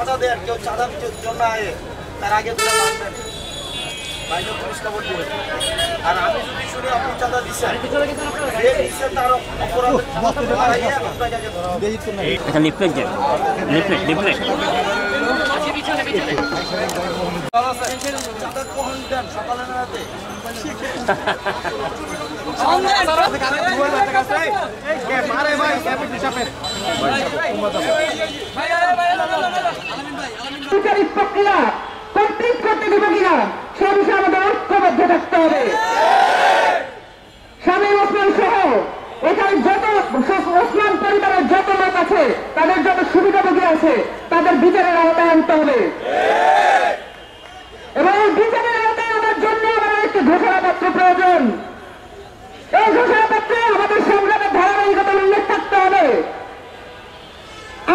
চাঁদা দেন, কেউ চাঁদা জন্য আয়ে তার আগে ধরে মানবেন, বাইরে পুলিশ খবর দিবেন। আর আমি যদি শুনি আপনি চাঁদা দিচ্ছেন, যে দিচ্ছেন তার অপরাধ আপনাকে আগে ধরা হবে। এটা লিফলেট দেন, লিফলেট চাঁদা কখন দেন, সকালে না রাতে? প্রক্রিয়া কমপ্লিট করতে দেবো কিনা সে বিষয়ে আমাদের ঐক্যবদ্ধ থাকতে হবে। শামীম ওসমান সহ এখানে যত ওসমান পরিবারের যত লোক আছে, তাদের যত সুবিধাভোগী আছে, তাদের বিচারের আওতায় আনতে হবে এবং এই বিচারের আওতায় আনার জন্য আমাদের একটি ঘোষণাপত্র প্রয়োজন। এই ঘোষণাপত্রে আমাদের সংগ্রামের ধারাবাহিকতা উল্লেখ থাকতে হবে।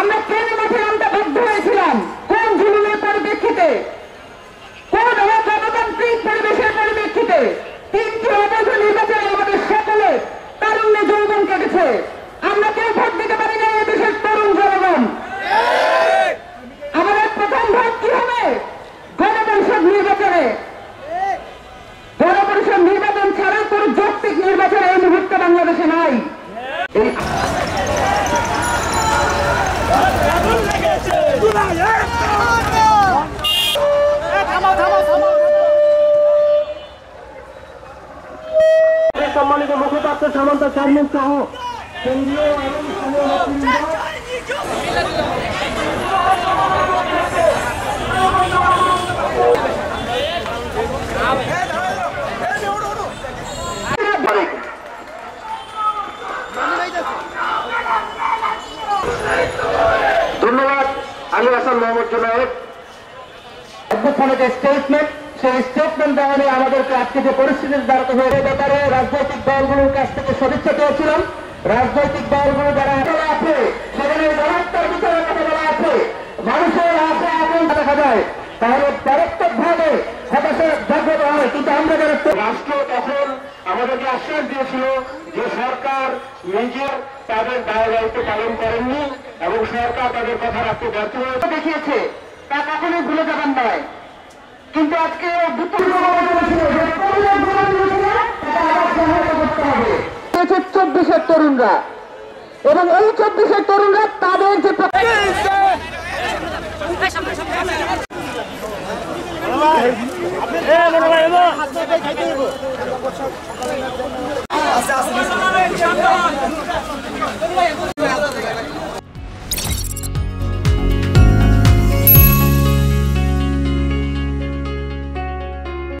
আমরা কেন মাঠে নামতে বাধ্য হয়েছিলাম, কোন জুলুমের পরিপ্রেক্ষিতে, কোন গণতান্ত্রিক পরিবেশের পরিপ্রেক্ষিতে। 3টি অবৈধ নির্বাচনে আমাদের সকলে তারুণ্যে যৌবন কেটেছে। আমরা কেউ ভোট দিতে পারি না এই দেশের তরুণ জনগণ। আমাদের প্রথম ভোট কি হবে? গণপরিষদ নির্বাচনে। গণপরিষদ নির্বাচন ছাড়া কোন যৌক্তিক নির্বাচন এই মুহূর্তে বাংলাদেশে নাই। সম্মানিত মুখপাত্র সামন্ত চেয়ারম্যান সহ কেন্দ্রীয় এবং ধন্যবাদ। আলী হাসান মোহাম্মদ জুনায়েদ যে স্টেটমেন্ট, সেই স্টেটমেন্ট দেওয়া নিয়ে আমাদেরকে আজকে যে পরিস্থিতির দাঁড়াতে হয়ে ব্যাপারে রাজনৈতিক দলগুলোর কাছ থেকে সদিচ্ছা পেয়েছিলাম। রাজনৈতিক দলগুলো যারা আছে সেখানে গণহত্যার বিচারের কথা বলা আছে, মানুষের আশা আকাঙ্ক্ষা দেখা যায়, তাহলে মারাত্মক ভাবে হতাশা জাগ্রত হয়। কিন্তু আমরা যারা রাষ্ট্র তখন আমাদেরকে আশ্বাস দিয়েছিল যে সরকার নিজের তাদের দায়িত্ব পালন করেননি এবং সরকার তাদের কথা রাখতে ব্যর্থ হয়ে দেখিয়েছে, তা কখনোই ভুলে যাবেন নয়। কিন্তু আজকে 24-এর তরুণরা এবং এই 24-এর তরুণরা তাদের যে